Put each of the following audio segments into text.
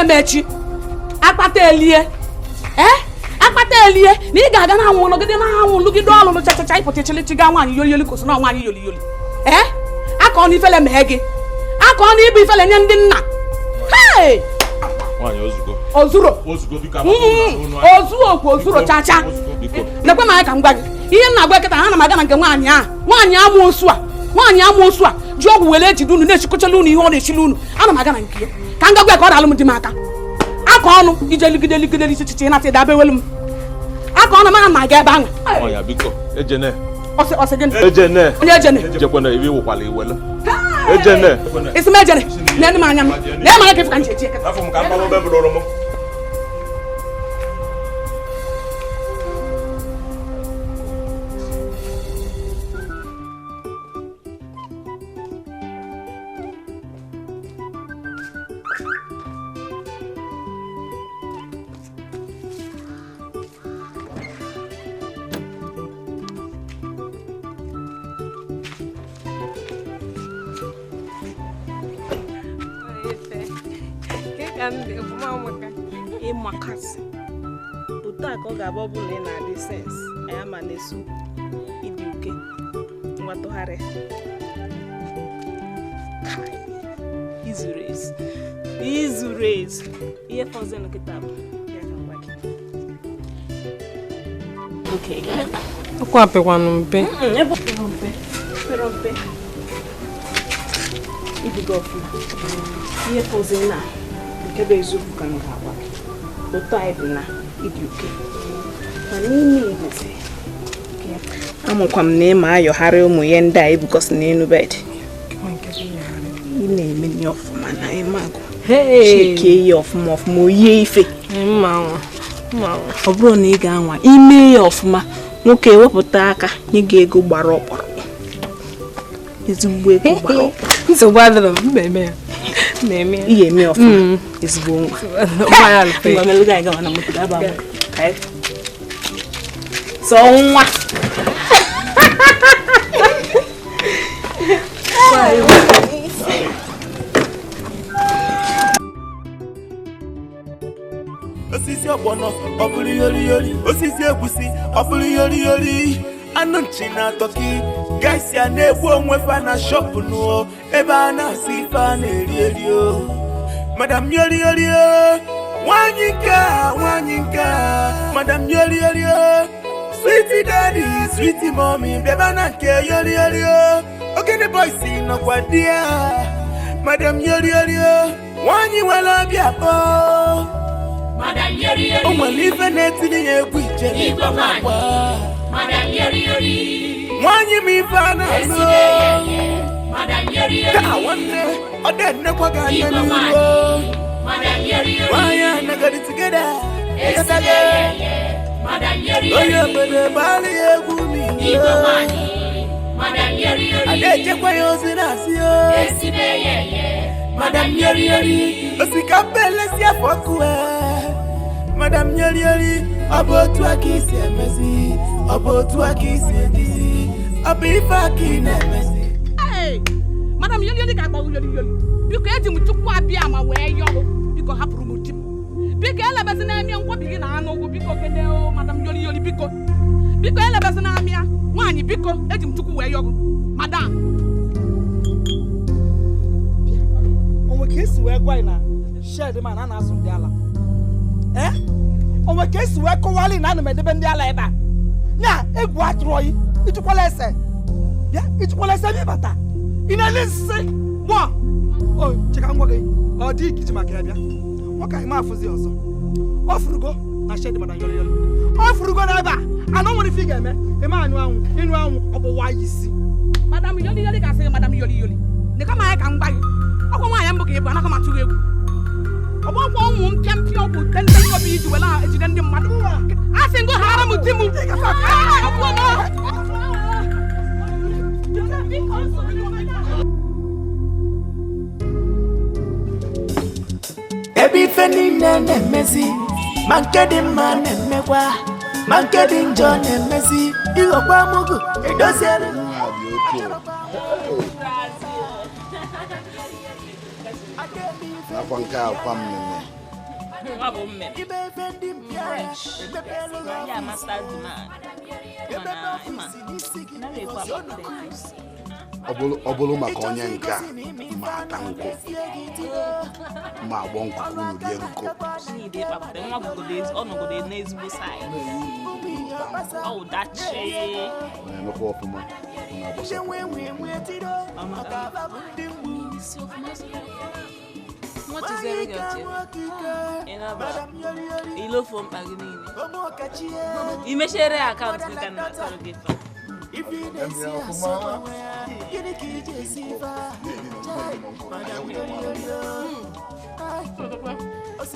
mechi akpata elie akpata elie na ị ga-aga na anwụ nọgide na anwụ lụgide ọlụ na chachacha ịpụta echelechi ga nwaanyị yoli koso na nwaanyị yoli aka ọ na ifele mee gị aka ọ na ibu ifele nye ndị nna ozuro chacha nekwe m anya ka m gwa gị ihe nna agwa kịta ha na m aga na nke nwaanyị amụosu a ji ọgwụ were ejide unu na-echikọchala unu ihe ọ na-echili unu ana m aga na nke ya ka m gagwa ka ọ daalụ m di m aka ọnụ ije ligide isi chichi na dabe welu m aka ọnụ ma na-aga ebe ahụ onye ejene isi m ejene na-ene m anya m na mara ka ifu ka nche echi ịmakasị otu a ka ọ ga-abụ ọ bụla ị na-adị sens anyị ama na-esu ịdị uke nwatụgharị izuru ezu ihe fọzọ nkịta bụ ya ka gwa gị ọkwa apịkwanụ mpe ibiga ọfụma ihe fọzọ na nke bụ eziokwu ka m ga-agwa gị otu anyị bụ na ịdị uke ma n'ime igwezi amụkwa m na ịma ayọgharị ụmụ ihe ndị a ebukọsị n'elu bedị ị na-eme nye ọfụma na ịmagụ cheke ya ọfụma oyie ife ọ bụrụ na ị ga-anwa ime ya ọfụma nwoke ewepụta aka nye gị ego gbara ọkpọrọkpọ ezigbo ego gbara ọkpọrọkpọ nsogbu adịrọ mba eme ya ihe eme ọfụma ezigbo nwa melụga anyị gawa na moto ga-aba sọ nwa osisi ọgbọnọ ọ bụrụ yori osisi egwusi ọ bụrụ yori anụ nchi na tọki gaisi a na-egbu onwe fa na shọpụ nụọ ebe a na-asị ife a na-eri o madam yori nwanyị nke a madam yori sweetie daddy sweetie mommy bịaba na nke yori ogene boys nọkwa di ya madam yori nwanyị nwere obi akpọ madam yori o nwere ife na-etinye ya egwu ije madam yori nwanyị m ife a na-alụ madam yori ka nwanne ọ dị nnekwa ga anya n'ugbo madam yori nwanyị anagadi tigede madam yori onye obodo gbalị egwu n'igbo madam yori ada echekwa ya ozi na-asị madam yori osikapa elesi afọ kụwe madam yori ọ bụ otu aka isi emezi ọ bụ otu aka isi edizi ọ bụ ife aka ị na-emezi madam yoli ga-agbawu yoli biko eji m chukwu abịa ma wee yọrụ biko hapụrụ m di m biko elebezi na-eme nkwobi gị na anụ ụgwụ biko kede madam yoli biko elebezi na-amịa nwaanyị biko eji m chukwu wee yọrụ madam onwe ka esi wee gwa anyị na shed ma na na-azụ ndị ala onwe ka esi wee kọwalị na ana m edebe ndị ala ebe a nya egwu atụrụ oyi ijukwala ese ebe ịbata ị na-ele nsị mụọ cheka ngwa gị ọ dị ikiji maka ya bịa nwoke anyị ma afụzi ọzọ ọ fụrụgo na shed madam yori ọ fụrụgo n'ebe a anọ nwere ife ị ga-eme eme anyụ anwụ ịnụ anwụ ọ bụ nwaanyị isi madam yoli ga-asị gị madam yoli dịka ma ya ka m gwa gị ọkwa nwaanyị mbụ ka ị bụ anaghị m atụghị egwu ọgbọkwa ụmụ m mpịa ọgwụ tente obi iji were ejide ndị mmadụ a sị ngo ghara m di m ebe ife niile na-emezi ma nke dị mma na-emekwa ma nke dị njọ na-emezi ịghọkwa mụgụ edoziere nakwa nke akwa mmemme Nwa bụ mme. Fresh. Ya master demand. Ọ bụrụ maka onye nke a ma ata nkụ ma agbọ nkụ unu rie nkụ. Ọnọgodo n'ezigbo saịd. Ọ dachi. Na-emekwa ọfụma What is everything? Ilofo mkpa gị niile. I mechere akaụntụ gị ka na atọrọ gị fa.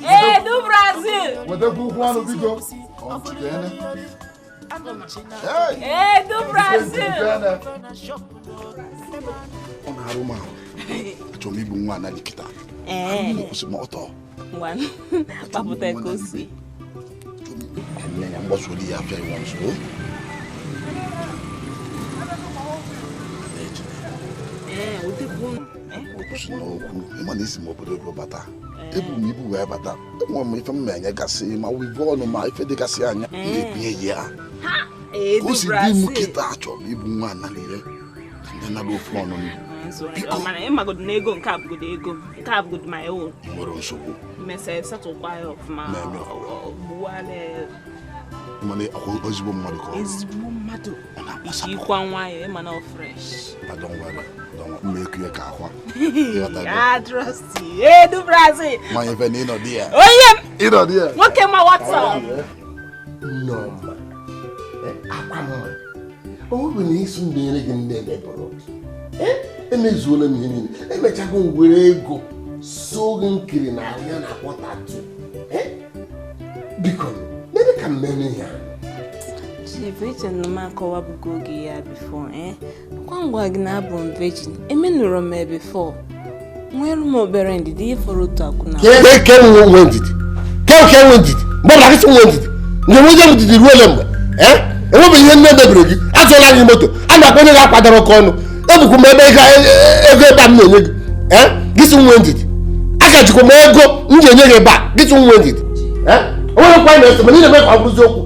Hey, do Brazil! Hey, do Brazil! Ọ na-arụ m ahụ. Achọrọ m igbu nwa anaghị kịta. Kwụsị m ọtọ. Ngwanụ, kpapụta ka o si. Nne ya mgbasoro ya afịa iwu nso. Kwụsị n'okwu, ịma na isi m obodo ebe bata. Ebu m ibu wee bata. Enwe m ife m na-enye gasị ma wivo ọnụ ma ife dịgasị anya. Ebinye ya. O si di m kịta achọrọ m igbu nwa anaghị ire. Ndị na-alụ ofu ọnụ m. Mana ịmagodo na ego nke abụgodo ego nke abụgodo ma ewu nwere nsogbu mmesa satụkwa ya ọfụma gbuwale mana ezigbo mmadụ ka ezigbo mmadụ ikwa nwayọ ịma na fresh mma eku ya ka akwa I trust you do Brazil manye fe na ịnọdị ya ịnọdị ya nwoke ma WhatsApp nọmba akwa mma ọ bụ na isu ndere gị nne mebụrụ emezuola m ihe niile emechago ngwere ego so gị nkiri na ahụ ya na-akpọ tatu biko nede ka mmemme ya Chief Richard m akọwabugo oge ya before kwa ngwa gị na-abụ m virgin emenụrụ m before nwere m obere ndidi ịfọrọ otu akwụna ke nwe ndidi mgbe na akịsị nwe ndidi njem onye m ndidi ruole mgbe enwebeghị ihe nne mebiri gị azụọla anyị moto a na-akpọ onye ga-akwadoro oke ọnụ ebukwu m ebe ego ebe a m na-enye gị gịsị nwe ndidi aka jikwa m ego m ji enye gị ebe a gịsị nwe ndidi onwere kwa na-eso ma niile eme ka ọ bụrụzi okwu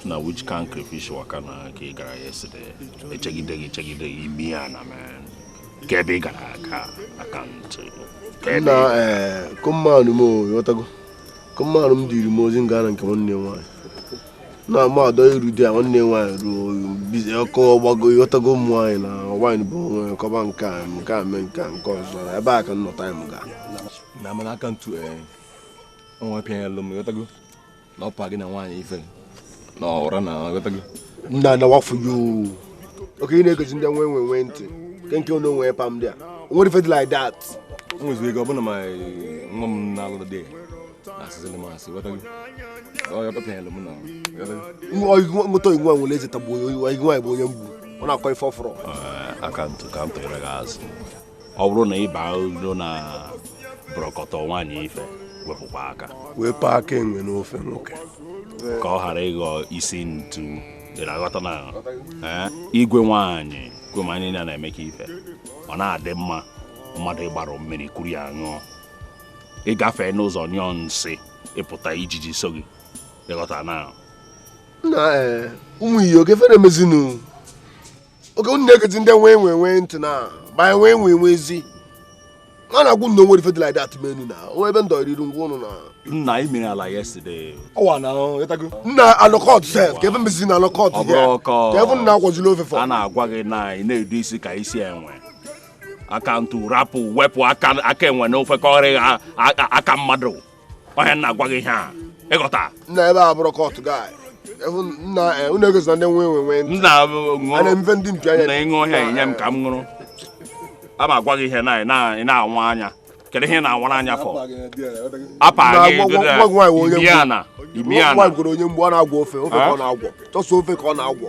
na which can crayfish waka na ka ị gara yesterday echegide imi ya na man ka ebe ị gara aka akaụntụ na kọmmanụ m yotago kọmmanụ m diri m ozi nga na nke nwanne nwaanyị na ma adọ iru di a nwanne nwaanyị ruo bizi ọkọ gbago yotago m nwaanyị na nwaanyị bụ onwe kọba nke a mee nke ọzọ ebe a ka nnọta m ga na mana akaụntụ onwe pịa ya lụ m yotago na ọpa gị na nwaanyị ife na ọra na yotago nna na wafu yo oke ị na-egozi ndị nwe ntị nke ono nwe pam dị a nwere ife dị like that nwezu ego ọbụna ma nwa m na-alụrụ dị na asịzịlị m asị yotago ya pịa ya lụ m na yotago moto igwe nwere eze tagbu igwe bụ onye mgbu ọ na-akọ ife ọfụrụ akaụntụ ka m tụnyere gị azụ ọ bụrụ na ị baa uru na brọkọtọ nwaanyị ife wepụkwa aka wepụ aka enwe n'ofe nwoke ka ọ ghara ịghọ isi ntu dị na-aghọta na igwe nwaanyị gwemanyị ya na-eme ka ife ọ na-adị mma mmadụ ịgbarụ mmiri kwuru ya ṅụọ ịgafe n'ụzọ nyụọ nsị ịpụta ijiji so gị ịghọta na ụmụ iyi oge fere emezinu oge unu na-egezi ndị nwe ntị na ma nwe ezi a na-agwụ nna onwere ife dị like that menu na onwe ebe ndọ riri ngwa ụnụ na nna ị mere ala yesterday ọwa na yotago nna alọkọt sef ka ebe mezi na alọkọt ka ebe nna akwazili ofe fọ a na-agwa gị na ị na-edu isi ka isi enwe akaụntụ rapụ wepụ aka enwe n'ofe ka ọrịa aka mmadụ onye na-agwa gị ihe a ịghọta nna ebe a bụrụ kọt guy na unu egosi ndị nwe nna mfe ndị mpi anya na ịṅụ ọhịa nye m ka m ṅụrụ a ma agwa gị ihe na-anwa anya kedu ihe na-anwara anya fọ apa gị imiana gwara onye mgbe ọ na-agwọ ofe ka ọ na-agwọ chọsọ ofe ka ọ na-agwọ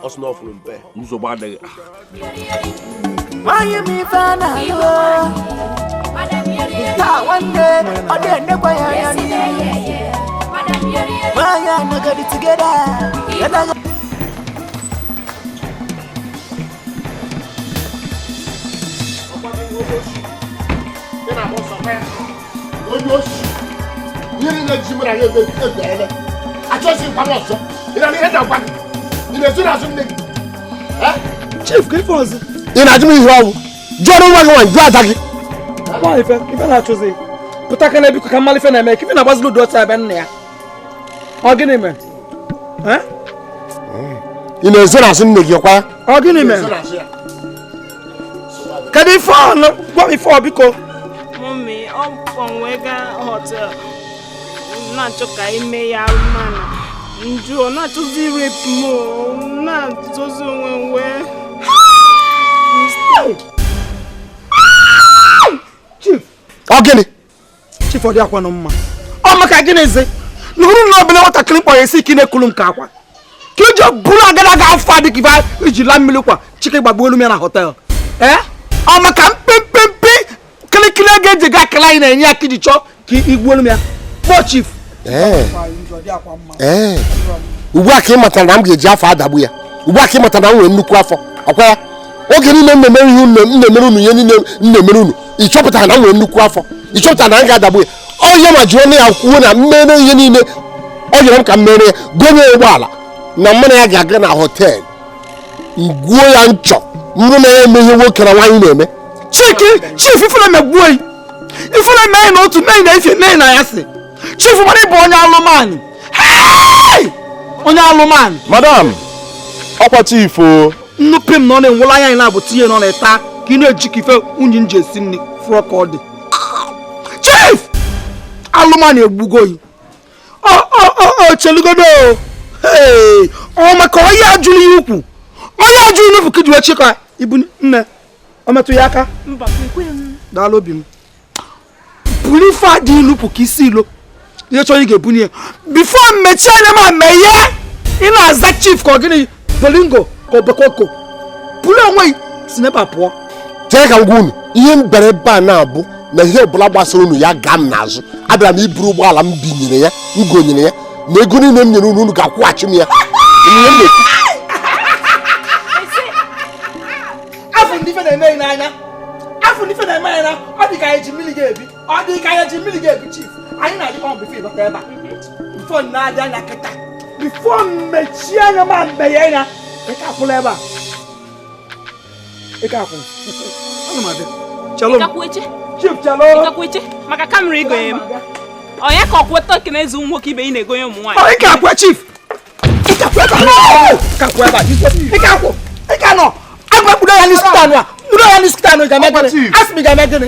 ọ sị na ọfụrụ mpe nsogbu adịghị Why me fan hello? Ta one day, I didn't know why I why I not get it together. Chief, give us. ị na-ajụ m ihe ọgwụ jụọrọ nwa gị nwaanyị jụọ ada gị Ife na-achụzi pụta ka na-ebikọ ka mmalụ ife na-eme ka ife na-agbazili ụdị otu ebe nna ya ọ gịnị mere ị na-eso na asụ nne gị kwa ọ gịnị mere kedu ife ọnụ gwa m ife ọ biko Mummy, ọ nwega hotel na-achọ ka ime ya mana nju ọ na-achọzi rape mo na-achọzi onwe wee Chief ọ gịnị Chief ọ dị akwa nọ mma ọ maka gịnịzi n'ụrụ na obele nwatakịrị kpọrọ esi ike na-ekulu nke akwa ka iji bụrụ agadaga afọ adịghị ife iji la mmiri kwa chike gbagbuo olu m ya na hotel ọ maka mpempe kịlịkịlị ego eji ga akala anyị na-enye aka iji chọọ ka igbuo olu m ya kpọọ Chief ugbu a ka ị matara na m ga-eji afọ adagbu ya ugbu a ka ị matara na m nwere nnukwu afọ ọkwa ya oge niile m na-emere ihe na-emere unu ihe niile m na-emere unu ị chọpụtara na m nwere nnukwu afọ ị chọpụtara na m ga-adagbu ya onye ma jụọ na ya kwuo na mmere ihe niile ọ nyere m ka m mere ya gonye ụgbọala na mụ na ya ga-aga na họteelụ ngwuo ya nchọ mrụ na ya eme ihe nwoke na nwaanyị na-eme Chief ifere megbuo yi ifere mee na otu mee na ife mee na ya si Chief mara ịbụ onye alụmanị onye alụmanị Madam ọkwa Chief o nnukwu m na ọ na-enwụla anya anyị na-abụ tinye nọ na-eta ka ị na-eji ka ife unyi nji esi nri fụrụ ka ọ dị Chief alụmanị egbugo yi chelugodo ọ maka onye ajụrụ ya ukwu onye ajụrụ n'ukwu ka ji wee chịkọ ibu nne ọ metụ ya aka daalụ obi m buru ife a dị n'ukwu ka isi ilo ihe chọrọ ị ga-ebunye ya bifo mmechi anya ma meghe ị na-aza Chief ka ọ gịnị bolingo ka obekoko buru onwe si n'ebe a pụọ jee ka m gwa unu ihe m bere ebe a na-abụ na ihe ọbụla gbasara unu ya gaa m n'azụ abịara m iburu ụgbọala m binyere ya m gonyere ya na ego niile m nyere unu ga-akwụghachi m ya afọ ndị ife na-eme n'anya afọ ndị ife na-eme anya ọ dị ka anyị ji mmiri ga-ebi ọ dị ka anyị ji mmiri ga-ebi Chief anyị na-adịkwa m bifo ịbata ebe a bifo na-adị anya kịta bifo mmechie anya ma mbeghe anya ịka akwụla ebe a ịka akwụ ana m adị chelụ Chief chelụ maka kamera igonye m onye ka ọkweta oke na-ezu ụmụ nwoke ibe ị na-egonye ụmụ nwaanyị ịka akwụ Chief ịka akwụ ebe a ịka akwụ ịka nọ agbakwudo ya n'isi tanụ a mkpụrụ ya n'isi tanụ ga-eme gịnị asị m ga-eme gịnị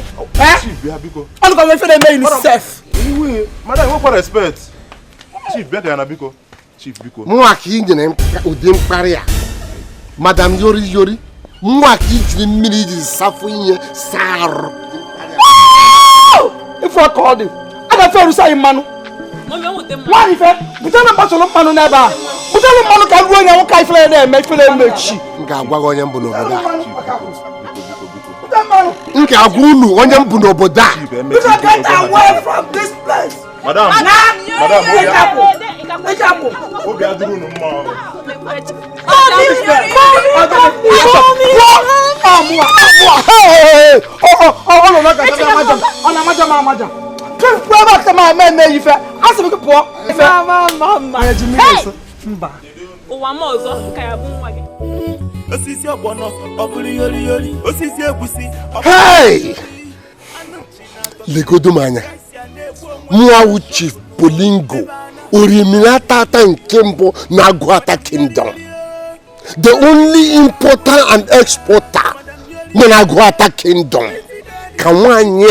ọnụ ka mefe na-eme yi n'isef Madam nwekwa respect Chief bịa ka ya na biko Chief biko mụnwa ka ị nyere ụdị mkparị a Madam yori mụnwa ka ị jiri mmiri iji safụ ihe saa arụ ife ọka ọ dị a ga-efe erusa anyị mmanụ nwaanyị fe butere mgbasoro mmanụ n'ebe a butere mmanụ ka ruo onye nwoke ifere na-eme ifere emechi m ga-agwa gị onye mbụ n'obodo a m ga-agwa unu onye mbụ n'obodo a Madam obi adịrị unu mma ọ na-amaja m amaja ebe aka ma eme ife a sị m gị pụọ mba ụwa m ọzọ ka ya bụ nwa gị osisi ọgbọnọ ọ bụrụ yori osisi egwusi legodo m anya mụawụ Chief Bolingo orimiri tata nke mbụ na Agụata Kingdom the only importer and exporter nọ na Agụata Kingdom ka nwaanyị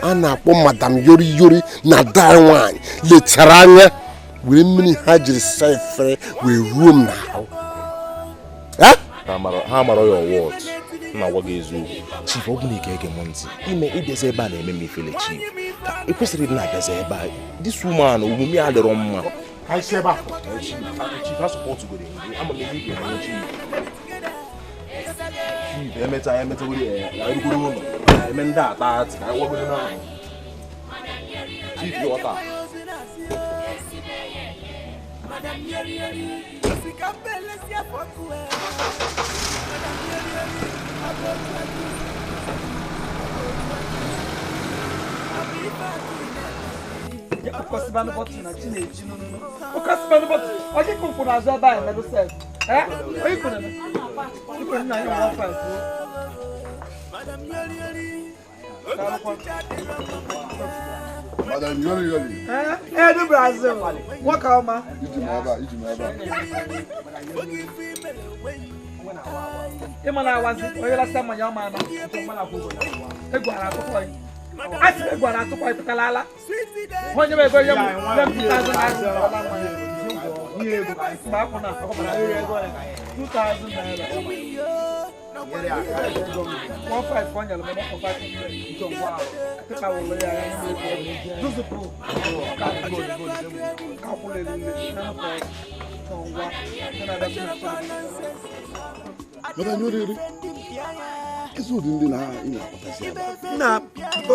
a na-akpọ Madam Yori na da nwaanyị letara anya were mmiri ha jiri saa efere wee ruo m n'ahụ. Ha mara ya ọwọd na gwa gị eziokwu. Chief, ọ bụ na ike ege m ntị ime ịbịazi ebe a na-eme m ifele chief. Ị kwesịrị ịdị na-abịazi ebe a. This woman omume ya dịrọ mma. Ha si ebe a. Chief, ha support goro ama m ebe ike na chief. Chief, emeta wuri erugoro ụlọ. Eme ndị a taa ati ka anyị gwagoro na Chief, yọta. Okosibanu bottle na Chineji no. Okosibanu bottle. Oje kun na zo ba e me do self. Oyi kun na. Ikun na yo wa fa. Madam Yoli. Do Brazil. What come? Ijumaba. Imana wanzi oyela sama ya mana. Mana ko. Egwara ko ko. Ati egwara to ko ipitalala. Honye be go yem. Dem 2000 naira. Ni ego ba ko na ko na ego 2000 naira. 15 konya lo mo ko fa to wa. Ka wo ya ya. Duzu pro. Ka go. Ka ko le ni na ko. Tongwa. Na da Madam Yoli. Kesu dị ndị na ị na-akpọtasị ebe na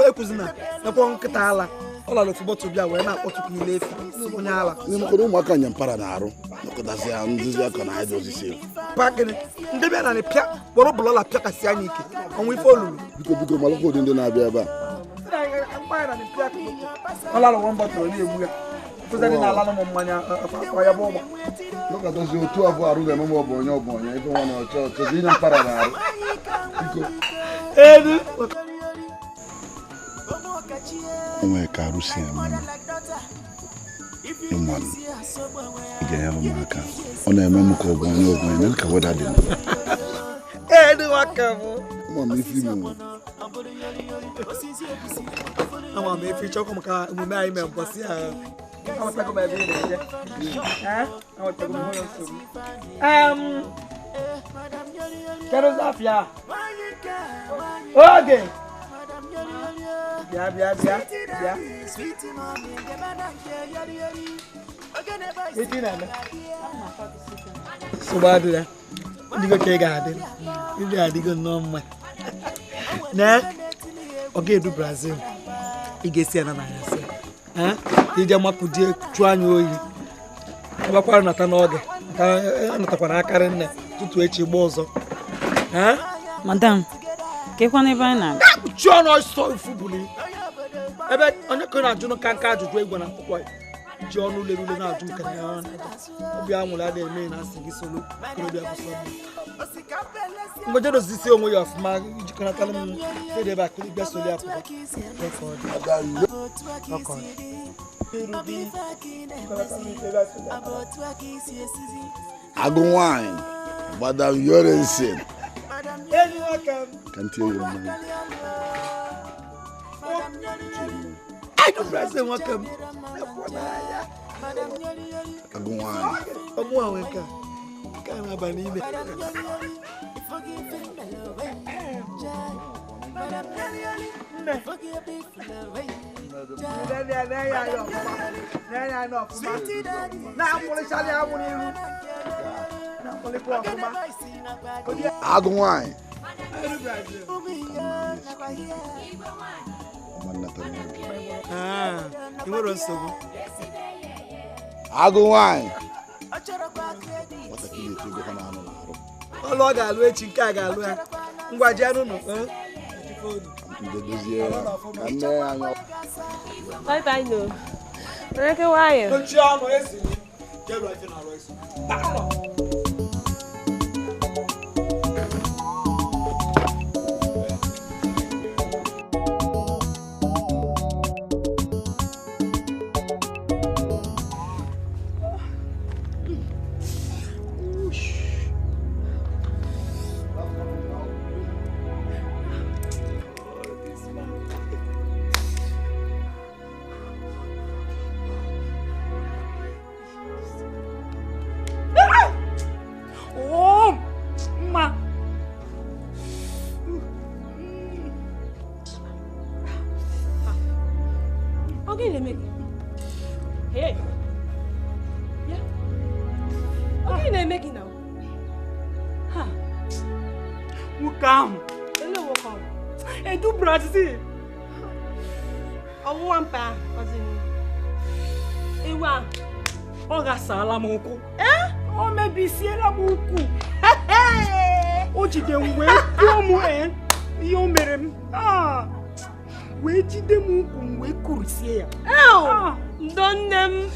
ekuzina na kwa nkịta ala ọ lara ofu bọtụ bịa wee na-akpọtụkwu ile efi onye ala n'ime ụmụaka nyampara na-arụ nakọtasị ya nduzi aka na haịdị osisi pakịrị ndị bịa na pịa kpọrọ bụlọla pịakasị anya ike ọnwa ife olulu biko malụkwa ụdị ndị na-abịa ebe a ọ lara nwa bọtụrụ na-egbu ya kụzadị na ala ụmụ mmanya akwa ya bụ ụgba lọkọtazi otu abụọ arụ ga-eme ma ọ bụ onye ife nwa na ọchọ ọchọzi inye mpara na-arụ biko onwe ka arụ si eme ịmanụ ị ga-enyere m aka ọ na-eme m ka ọ bụ onye ka weda dị m ife ime ama m efe chọkọ maka emume anyị mee mbọsị ahụ awatago m ebe ị na-eje awatago m hụrụ nsogbu kedu zafia oge bịa iti na-eme nsogbu adịla dịgo ka ị ga-adị ndị adịgo nnọọ mma na ọ ga-edu Brazil ị ga-esi ya na narị ije mapụ die chụọ anya oyi abakwara nata n'oge natakwara akarị nne tutu echi gba ọzọ madam kekwana ebe anyị na-aga chụọ n'ọsọ ifu buli ebe onye ka na-ajụ nka ajụjụ egwu na akwụkwọ ji ọnụ lerule na-ajụ nke ya obi anwụrụ adịghị eme na asị gị solo korobịa bụ sọ mgbe dozisi onwe ya ọfụma ijikọnatara m fede ebe akụrụ bịa soli apụta agụ nwanyị Madam Yorensen ka ntị oyi mmanya agụ nwanyị ọmụ ahụ nke a na-aba n'ime agụ nwanyị enwere nsogbu agụ nwanyị ọlụ ọ ga-alụ echi nke a ga-alụ ya ngwa ji anụ nụ ahụ. Edu Brazil. Ọwụwa mpa ọzini. Iwa. Ọ gasala m ụkwụ. O mebisiela m ụkwụ. O jide m wee kwuo m ihe o mere m. Wee jide m ụkwụ m wee kụrụsie ya. Ndo nne m.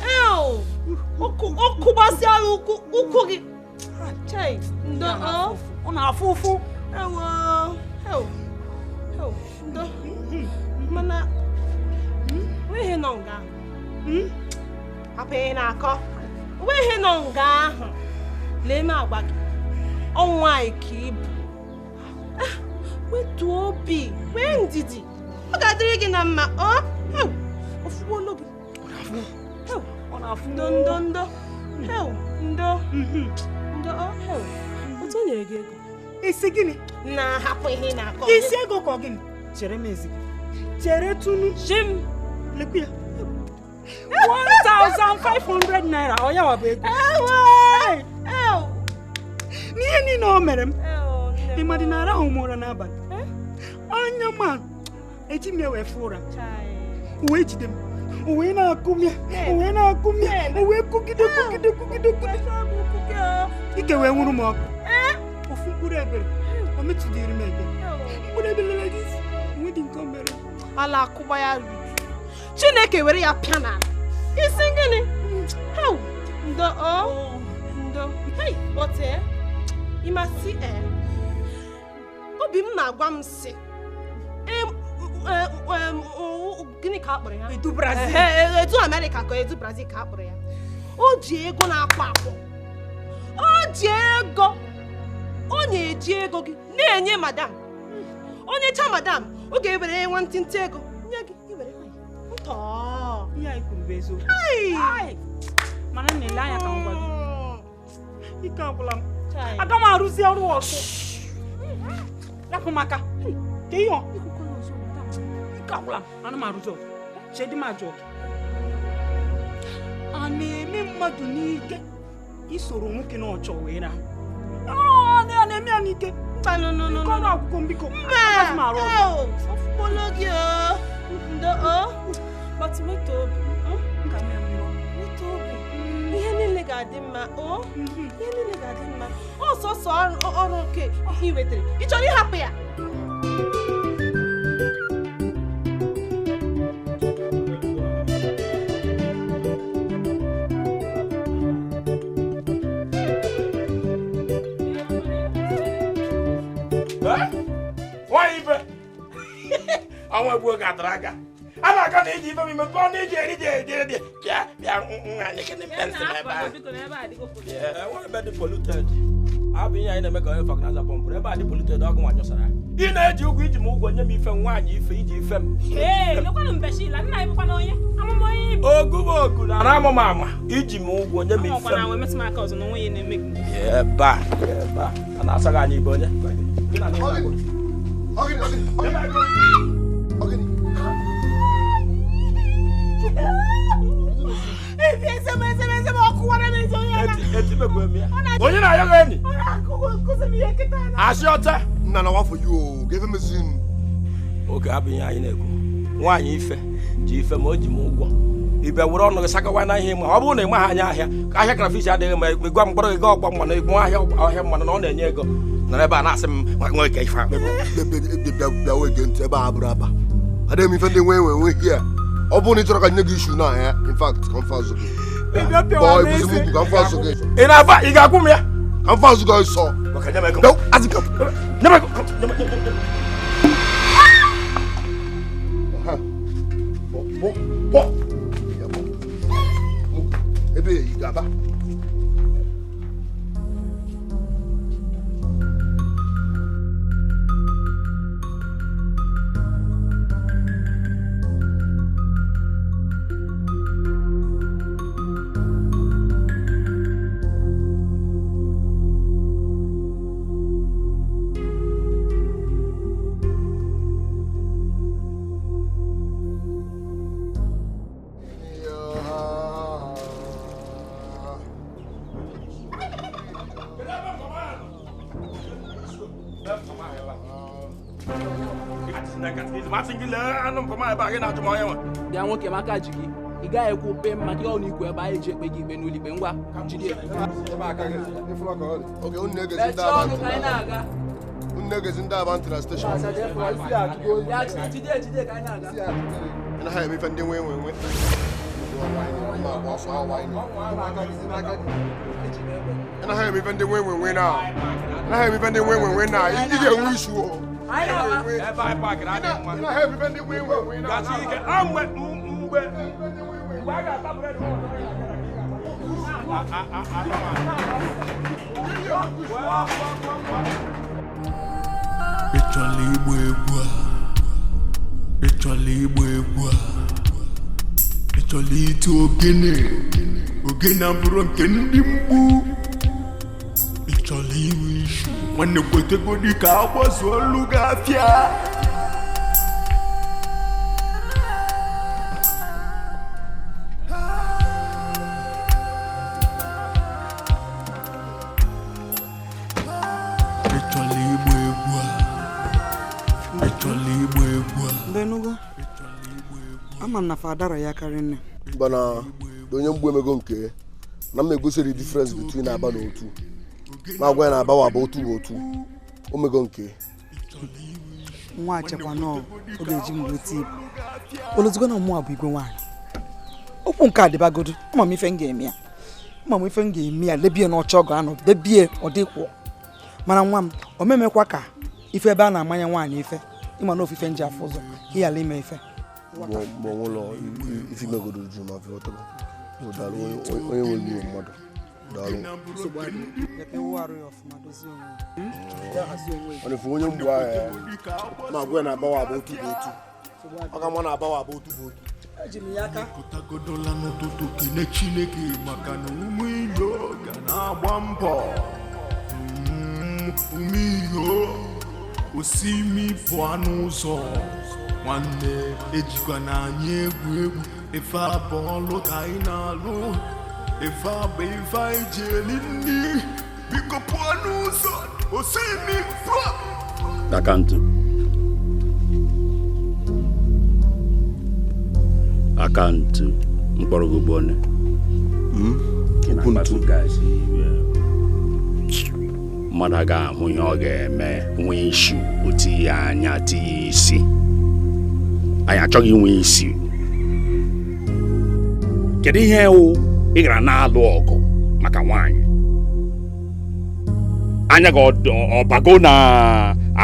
Ọkụ gbasịala ụkwụ gị. Chai, ndo ọ na-afụ ụfụ. Ndo. Mana ihe nọ nga. Hapụ ihe na-akọ. Ihe nọ nga ahụ. Lee m agwa gị. Ọnwa anyị ka ibu. Wetu obi, wee ndidi. Ọ ga-adịrị gị na mma. Ofugbolo gị. Ọ na-afụ. Ndo. Otu o nyere gị ego. Isi gịnị? Na hapụ ihe na-akọ. Isi ego ka ọ gịnị? Chere m ezi. Chere tunu. Jim. Lekwu ya. 1,500 naira. Ọ ya wa bụ ego. N'ihe niile o mere m. Ịmadị na arahụ m ụra n'abalị. Anya ma eji m ya wee fụ ụra. O wee jide m. O wee na-akụ m ya. O wee kụgide. Ike wee nwụrụ m ọkụ. Ofu mkpụrụ ebere. O metụdịrị m ebere. Mkpụrụ ebere lele gị isi. Onwe dị nke o mere. Ala akụba ya ruru. Chineke were ya pịa n'ala. Isi gịnị? Ndo. Hey, ote. Ịmasị obi m na-agwa m si. Gịnị ka akpọrọ ya? Edu Brazil. Edu America ka Edu Brazil ka akpọrọ ya. O ji ego na-akpọ akpọ. O ji ego. Ọ na-eji ego gị na-enye madam. Onye cha madam, ọ ga-ewere nwantịntị ego. Nye gị, iwere ha. Ntọ. Ihe anyị kwuru bụ eziokwu. Mana na-ele anya ka m gwa gị. Ike agwụla m. Aga m arụzi ọrụ ọzọ. Rapụ maka. Ke ihe ọ? Ike agwụla m. Ana m arụzi ọzọ. Chedi m ajọ. A na-eme mmadụ n'ike isoro nwoke n'ọchọ wee na. Na-eme ya n'ike. No. Kọrọ akwụkwọ mbiko. Ọfụkpọlọ gị ndo. But weta obi. Ihe niile ga-adị mma. Ihe niile ga-adị mma. Ọsọsọ ọrụ nke ị wetara. Ị chọrọ ịhapụ ya? Why even? I want to work at Raga. I'm not going to give him a pony. Yeah, I want to bet the polluted. I've been in a mega effort as a pump. Everybody polluted dog one yourself. You know, you go to move when you from one, you feed you from. Hey, look at him, Bessie. I'm good. And I'm a mamma. You move when you meet when I met my cousin away in the make. Yeah, bad. And I saw I need bonnet. Give him a zin. Okay, I've been in one ife, Jife Moji. If I were on the Sakawana him, I wouldn't mind here. I can fish out there, my grandmother go up on I have one on the Nego. Never ask him what work I found. The way against a Barbara. I don't even think when we're here. Open it to a nigga now, in fact, come fast. Boy, come fast again. In our you got come here. Come fast, guys. So, okay, never go. No, as it come. Never go. Ebe, you got back. bịa nwoke maka ji gị ị gaghị ekwu pe maka ọ na ikwu ebe anyị ji ekpe gị ikpe n'ụlọ ikpe ngwa jide Niggas in Davantara station. And I have even the way we went. And I have even the way we went now. And I have even the way we went now. You get wish you. I have even the way we went now. I'm wet. Ịchọla igba egwu a, ịchọla igba egwu a, ịchọla iti ogene abụrụ nke ndị mgbu, ịchọla iwe ishu nwanne kwetegodi ka agbazu olu gị afịa. ama na fadara ya karị nne bana onye mgbu emego nke na m egosiri difference between aba na otu ma gwa na abawa aba otu bụ otu omego nke nwa achekwa nọ ọ ga-eji mgbe tii olozigo na mmụọ bụ igwe nwaanyị okwu nke adịbagodo ma m ife m ga-eme ya lebie n'ọcha ọgụ anọ debie ọ dịkwụ mana nwa m o memekwa ka ife ebe a na-amanye nwaanyị ife ịma na ofufe nji afọ ụzọ ka ịghara ime ife mgbe ụlọ ifi megodo ju ma fi ọtọ daalụ onye nwere iwe mmadụ daalụ onye fu onye mgbu ahụ ma gwa na abawa abụ otu bụ otu ọ ka mụ na abawa abụ otu bụ otu pụtagodola n'ụtụtụ kene Chineke maka na ụmụ ilo ga na-agba mbọ ụmụ iyo osimi pụọ n'ụzọ nwanne ejikwa na anyị egwu ife abụọlụ ka anyị na-alụ ife abụ ife anyị ji eli nri biko pụọ n'ụzọ osimi pụọ akantụ mkpọrọgwụ gbone mmadụ aga ahụ ihe ọ ga-eme nwee isi otu ihe anya tinye isi anyị achọghị inwe isi kedu ihe ị gara na-alụ ọgụ maka nwaanyị anya gị ọbago na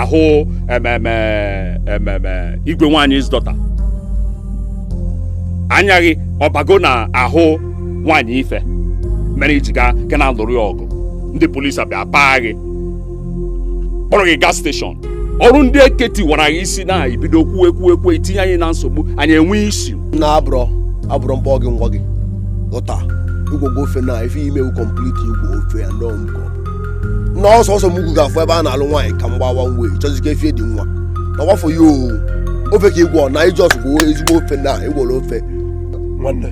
ahụ igwe nwaanyị ịzụta anya gị ọbago na ahụ nwaanyị ife mere iji ga na alụrụ ya ọgụ ndị polisi abịa paa gị kpọrọ gị gas steshọn ọrụ ndị eke tiwara gị isi na ibido kwuo itinye anyị na nsogbu anyị enwe isi na abụrọ mkpọ gị ngwa gị ụta igwogwo ofe na ife imewu complete igwe ofe ya ndọ nkọ na ọsọsọ mugwu ga-afụ ebe a na-alụ nwaanyị ka mgbawa nwe chọzike efie dị nwa na ọgbafọ ya ofe ka igwọ na iji ọsụgwụ ezigbo ofe na igworo ofe nwanne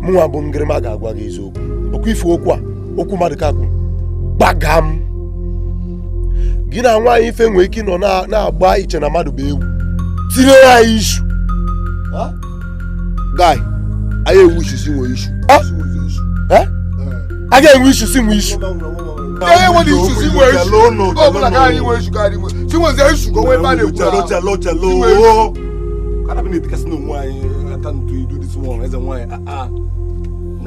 mụnwa bụ ngịrịma ga-agwa gị eziokwu okwu ife okwu mmadụ ka kwụ gbaga m gị na nwaanyị ife nwee ike nọ na-agba iche na mmadụ bụ egwu tinye ya ishu guy anyị enwe ishu si nwee ishu a ga-enwe ishu si nwee ishu na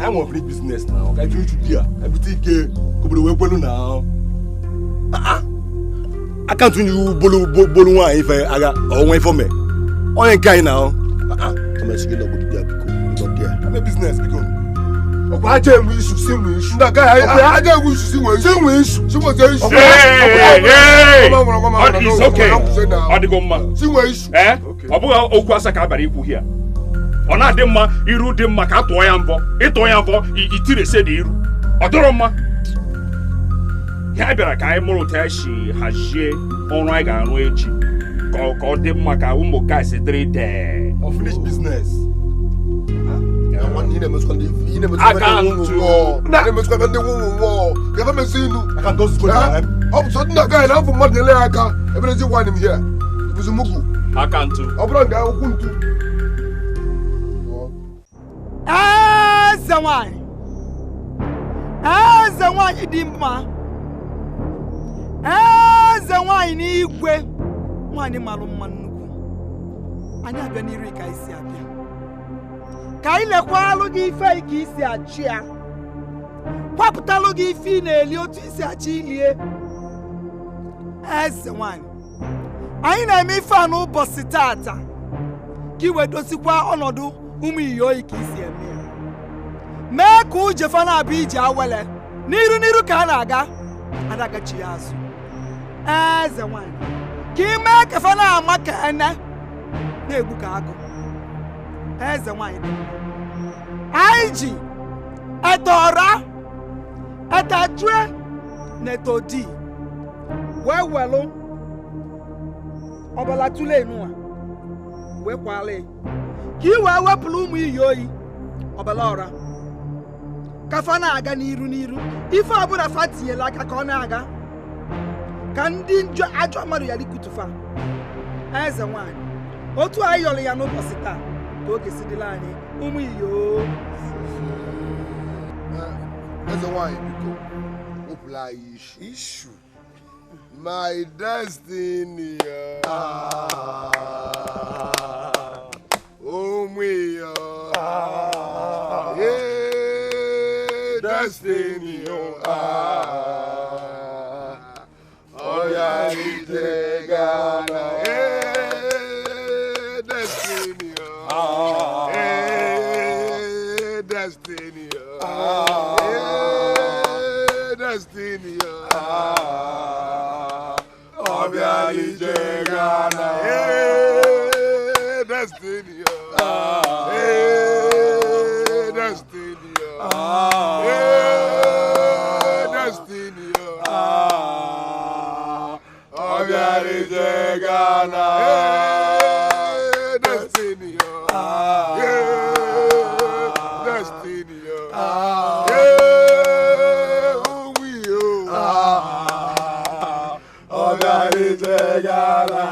I'm a free business now. I do it here. Everything get obodo we kwelu now. I can't you bolu one if aga onwe for me. Onye guy now. I'm a skin of there because not there. I'm a business because. I tell you issue same issue. That guy I get issue same issue. She was issue. Hey. It's okay. Adigoma. Same issue. Obu okwu asaka abara ikwu here. Ọ na-adị mma iru dị mma ka atụọ ya mbọ ịtụọ ya mbọ itiri ese dị iru ọ dịrọ mma ya bịara ka anyị mụrụ ta esi hazie ọrụ anyị ga-arụ echi ka ọ dị mma ka ụmụ gaasị dịrị dee unfinished business eze nwanyị dị mma, eze nwanyị n'igwe, nwanyị mara mma nnukwu. Anyị abịa n'iru ka isi abịa, ka anyị lekwalụ gị ife ka isi achị ya, kwapụtalụ gị ife ị na-eli otu isi achị ilie. Eze nwanyị, anyị na-eme ife a n'ụbọchị tata ka i wee dosikwa ọnọdụ ụmụ iyoyi ka isi eme ya. Mee ka ujefa na-abịa ije awele n'iru ka a na-aga adagachi ya azụ. Eze nwanyị, ka ị mee ka fa na-ama ka ene na-egbu ka agụ. Eze nwanyị dị mma, anyị ji etọra etajue na etodi wee welụ ọbala tule nụa wee kwale ka i wee wepụrụ ụmụ iyi oyi ọbala ọra ka fa na-aga n'iru ife ọbụla fa tinyela aka ka ọ na-aga ka ndị ajọ mmadụ ya likutufa. Eze nwanyị, otu anyị yọrọ ya n'ụbọchị taa ka oge si dịla anyị ụmụ iyo. Eze nwanyị, biko wepụla anyị issue my destiny. Ụmụ iyo, destiny. Oh yeah, ije gana. Destiny. Destiny. Destiny. Oh yeah, ije gana. Destiny. Destiny. Destiny. Oh yeah, ije gana. Destiny. Destiny. Oh yeah, ije gana.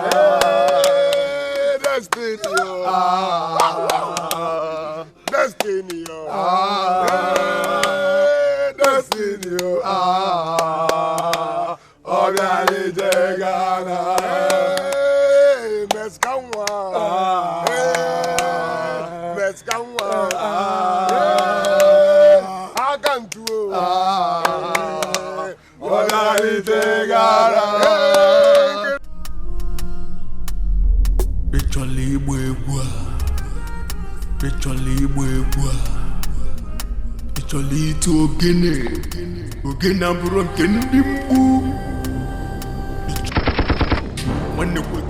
Destiny. Destiny. Destiny. Oh yeah, ije gana. Meskanwa. Meskanwa. Akantu. Oh yeah, ije gana. Ịchọla igba egwu a, ịchọla igba egwu a, ịchọla ite ogene abụrụ nke ndị mgbu. Nwanne kwe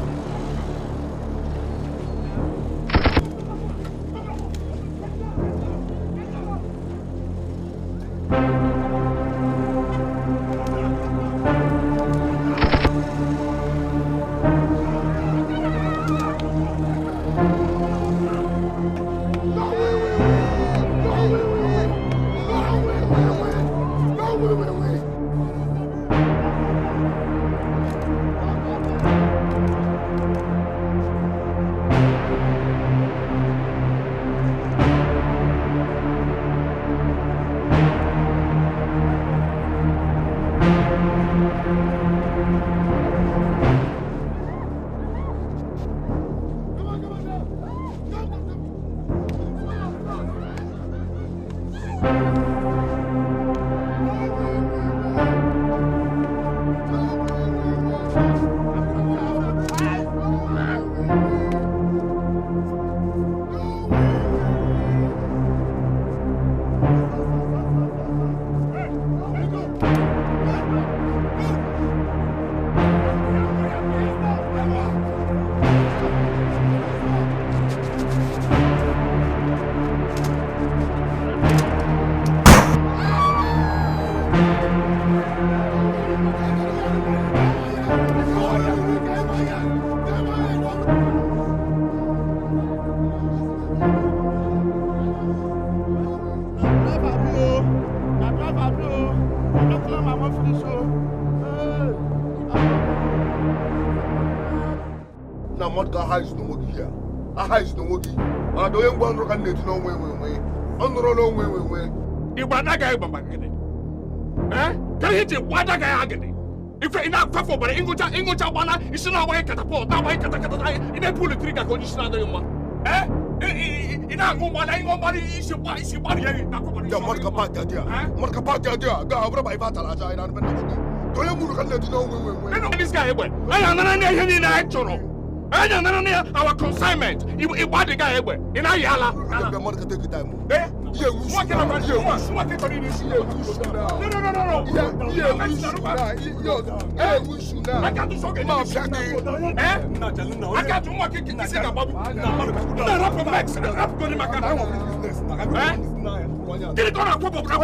mmadụ ka aha izu n'onwe gị ya aha izu n'onwe gị mana dị onye ngwa nụrụ ka m na-eji n'onwe enwe ọ nụrụ n'onwe enwe igba adaga ịgba maka gịnị ka ihe ji gwa adaga ya gịnị ife ị na-akwafe ọbara ịṅụcha gbana isi na-agbaghị katapọt na-agbaghị katakata ị na-epu eletrik ka onye isi na-adịghị mma ị na-aṅụ mmanya ịṅụ mmanya isi gbara ya mmadụ ka paatị adị a ga ọbụrụ ma ife atara aja anyị na-anụbe nna gị onye mụrụ ka m na-eji n'onwe egbe anyị anara na ihe niile anyị chọrọ anyị anara na our consignment ịgba adịga egbe ị naghị ala gịnị ka ọ na-akwọpụra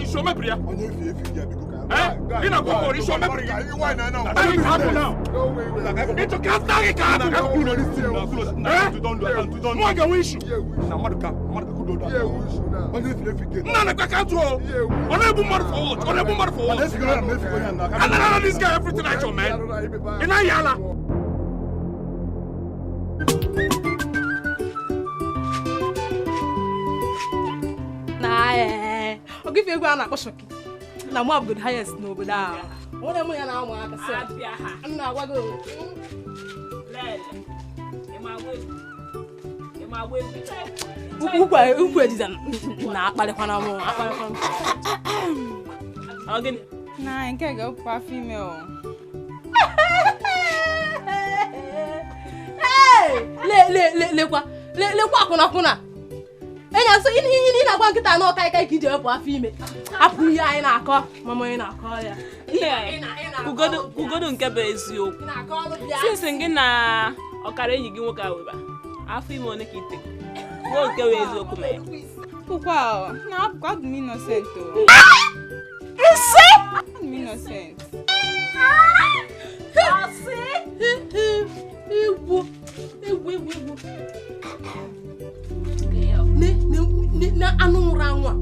iso mebiri ya ị na-akwọpụra iso mebiri ya ịtụ ka ataghị ka nwa ga-enwe isu nna na-ekwe ka atụ ọ na-ebu mmadụ forward ọ na-ebu mmadụ forward anara this guy everything I man ị naghị ala ogife egwu a na-akpọ Shoki na mụ abụgodo highest n'obodo ahụ onye mụ ya na-amụ aka sị m na-agwa gị ukwu ejiza na-akparịkwana m na nke ga-ekwu afọ ime o lekwa akwụnakwụna enye nso ihe na-agwa nkịta na ọka ika iji ewepụ afọ ime apụ ihe anyị na-akọ mama onye na-akọ ya ugodo nke bụ eziokwu sinsi gị na ọkara enyi gị nwoke awụba afọ ime one ka ite gbuo nke wee eziokwu ma ya ụkwa na apụkwa adị m innocent o isi adị m innocent egwu na anụ nwụrụ anwụ a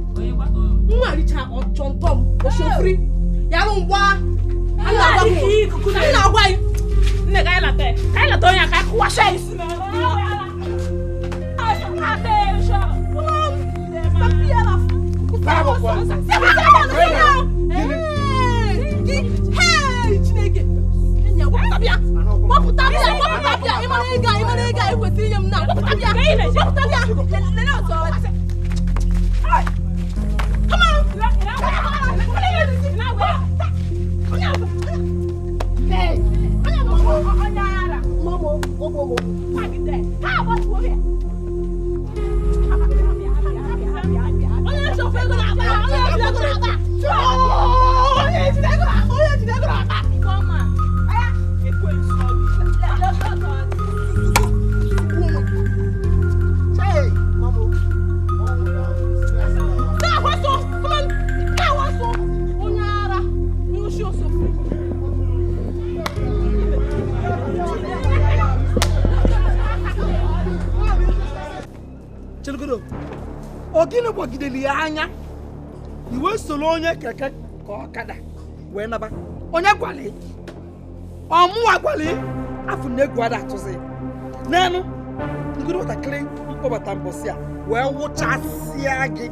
nwa richa ọchọntọ m oshofri ya rụ ngwa na-agwa gị nne ka anyị lata onye aka kụwasha isi Chineke wapụta bịa ịmara ịga ekwesịrị inye m na wapụta bịa lele ọzọ Ogini gbagideli ya anya iwe soro onye keke ka ọkada wee naba onye gwali ọmụwa gwali afụ na egwu ada atụzi n'enu ngiri nwatakịrị mkpọbata mbọsị a wee wụchasịa gị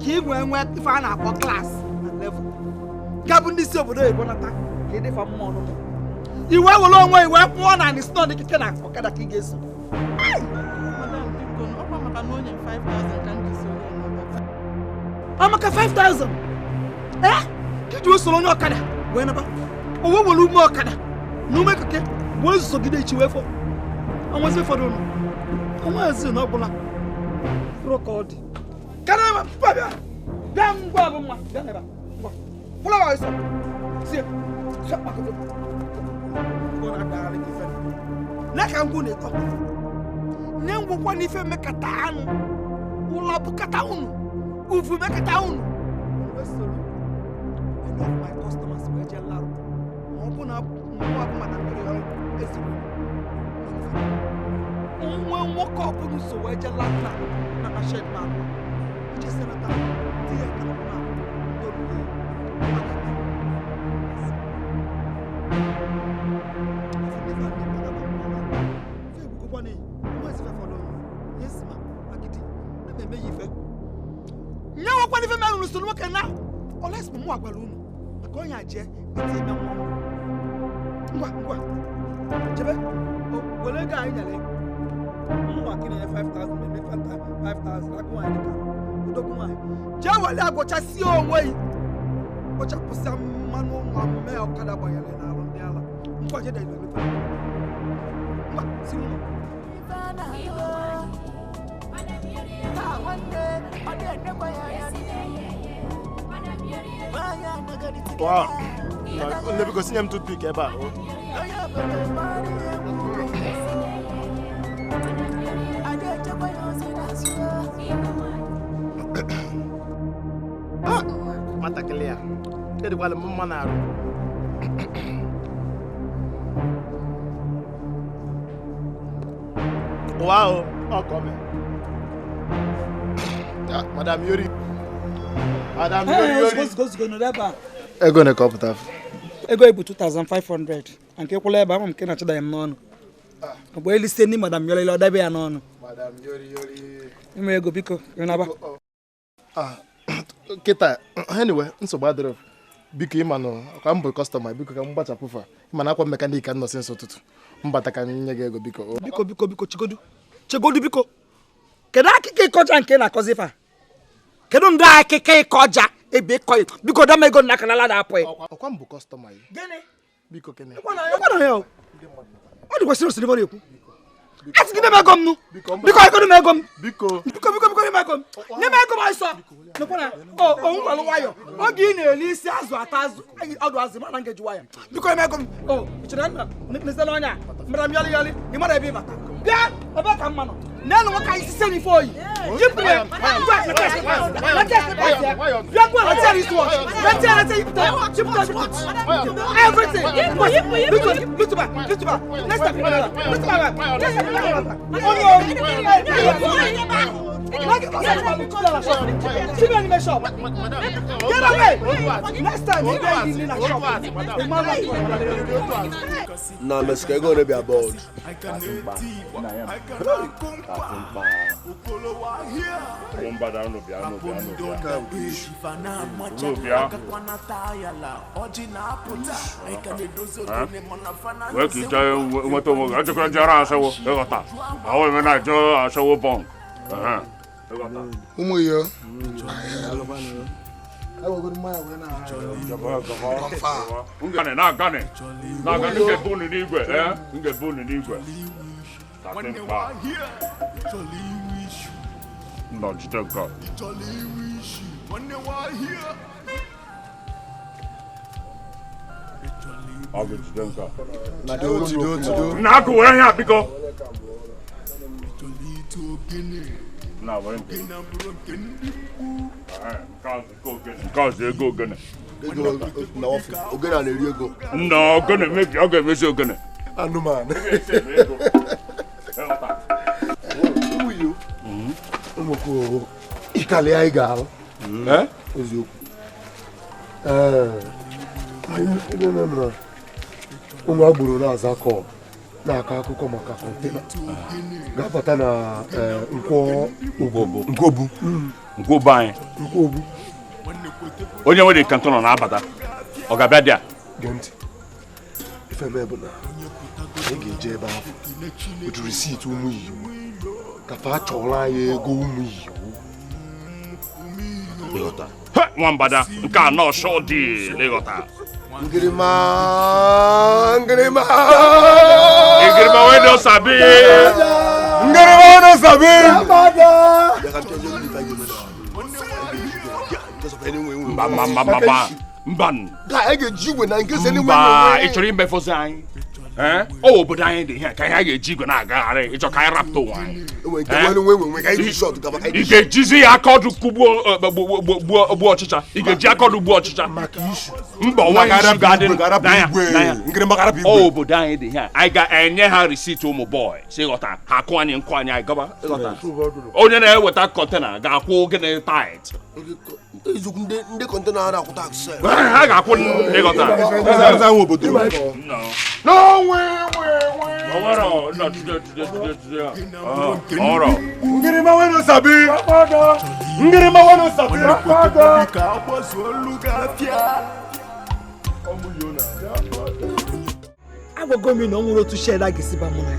ka ị nwee nwee ife a na-akpọ klaasị na level gabụ ndị isi obodo oyibo nata ka ịdịfa mma ọnụnụ iwe were onwe iwe kwụọ na anị sno n'ikike na ọkada ka ị ga-eso amaka 5,000 kiji usoro onye ọkada wee naba owe were ume ọkada na ume keke wee zụsogide ichi wee fọ ọnwazi ụfọdụ ụlọ ọnwa ezi na ọbụla rụọ ka ọ dị karịa bịa bịa ngwa bụ mma bịa nebe ngwa fụlawa ịsọ sie n'aka ngwụ na-etọ nye ngwụkwa n'ife mmekata anụ ụlọ bụkata unu ufu mekata unu enough my customers were just loud ma ọ bụ na nwa bụ mana mmiri ọrụ ezigbo nwa nwoke ọbụla so wee je loud na na shed ma abụọ ije senata tinye ka na n'olulu unu so nwoke na oles mụ agwara unu maka onye aje ite ime ngwa chebe were ego anyị nyere mma gị na 5,000 meme 5,000 agụ anyị dịka udogwu nwaanyị jee were agwọchasị onwe yi kpochapụsịa mmanụ amume ọkada gbanyere n'alụ ndị ala ngwa jede ngwa si ụlọ wow. Nne biko sinye m toothpick ebe a. Matakịrị ya, edịkwala m mma n'arụ. Wow, ọ kọme. Madam Yori. Madam Yori. Go n'ebe Ego ne kọpụta. Ego ibu 2,500 nke kwụla ebe ama nke na-achọda ya m n'ọnụ. Ọ bụ eliste ndị Madam Yori ọ dabe ya n'ọnụ. Madam Yori. Ime ego biko, ịnaba. Kịta, anyway, nsogbu adịrọ. Biko ịma nọ, ka m bụ kọstọma, biko ka m gbachapụ fa. Ịma na akwa mekanik ka m nọ since ụtụtụ. Mbata ka m nye gị ego biko. Biko, chegodu biko. Kedu akịka ịkọja nke na-akọzi fa? Kedu ndị akịka ịkọja ebe ịkọ biko dama ego na kanala na-apụ ya? Ọkwa m bụ kọstọma ya. Gịnị? Biko kene. Ọkwa ya o. Ọ dịkwa siri osiri bọrọ ekwu. Asị gị neme ego m nụ. Biko ego neme ego m. Biko neme ego m. Neme ego m ọsọ. Nụkwana o nwere nwayọ. Oge ị na-eli isi azụ ata azụ ọdụ azụ mana ngeji waya. Biko neme ego m. O chere na mesela ọnya. Madam Yali ị mara ebe ịbata. Bịa ebe ka mma nọ. Nenu nwoke anyị sise n'ife oyi. Jipụrụ ya. Nah, let's go to be aboard. Wee ka ije nweta onwe gị ejekwa jere asawo ịghọta ahụ eme na je asawo bọnk ụmụ ya ngane na-agane nge-ebu unu n'igwe nge-ebu unu n'igwe nnọchite nke ọ ga-ejide nke na-akụ were ihe a biko na were nke ọzọ ego ogene Ogene a na-eri ego. Nna ogene mebi ọ ga-emezi ogene Anụmanụ. Ụmụkwụ ịkalị anyị ga-alụ. Eziokwu. Ụmụ agboro na-aza kọl na-akọ akụkọ maka kọntena ga-abata na nkwobu anyị onye nwere kantọ nọ na-abata ọ ga-abịa dị a gee ntị ife mee bụ na anyị ga-eje ebe ahụ otu risiti ụmụ iwu ka fa chọrọ anyị ego ụmụ iwu nwambada nke a nọọsụ dị ịghọta ngirima wey no sabi mba ị chọrọ imefozi anyị obodo anyị dị ihe ka anyị ga-eji igwe na-agagharị ịchọ ka anyị rapụta ụwa anyị ị ga-ejizi ya aka ọdụ gbuo ọchịcha ị ga-eji aka ọdụ gbuo ọchịcha mba ọnwa isi ga-adị n'anya obodo anyị dị ihe anyị ga-enye ha risiti ụmụ bọị si ghọta ha akụ anyị nkụ anyị anyị gaba onye na-eweta kọntena ga-akwụ gịnị tait ndị kọntena ha na-akwụ taksị ha ga-akwụ ịghọta Ngiri mawe no sabi. ngiri mawanu sapira Ka agbazuolu gafia. Agwago mi na onwere otu sheda gisi ba mu na.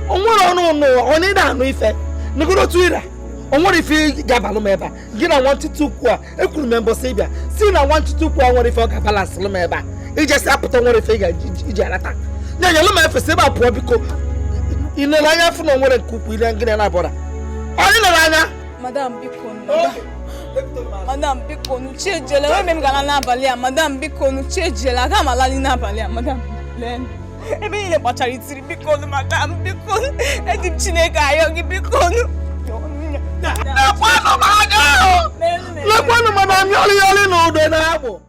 Onwere onu no oni da anu ife. Nigoro tu ira. Onwere ife gabalu meba. Gina 122 kwa ekuru member sebia. Si na 122 kwa onwere ife ga balance lu meba. Ije se aputo onwere ife ga ije alata. Nya nya lu ma ife seba po biko. Ine la nya fu na onwere kuku ile ngine na boda. Oni na anya. Madam biko no. Madam biko no chejele. We mem gala na abali a madam biko no chejele. Aga malali na abali a madam. Len. Ebe ile kpachara itiri biko no madam biko. Eji Chineke ayo gi biko no. Na kwano ma aga. Na kwano ma na nyoli yoli no do na abo.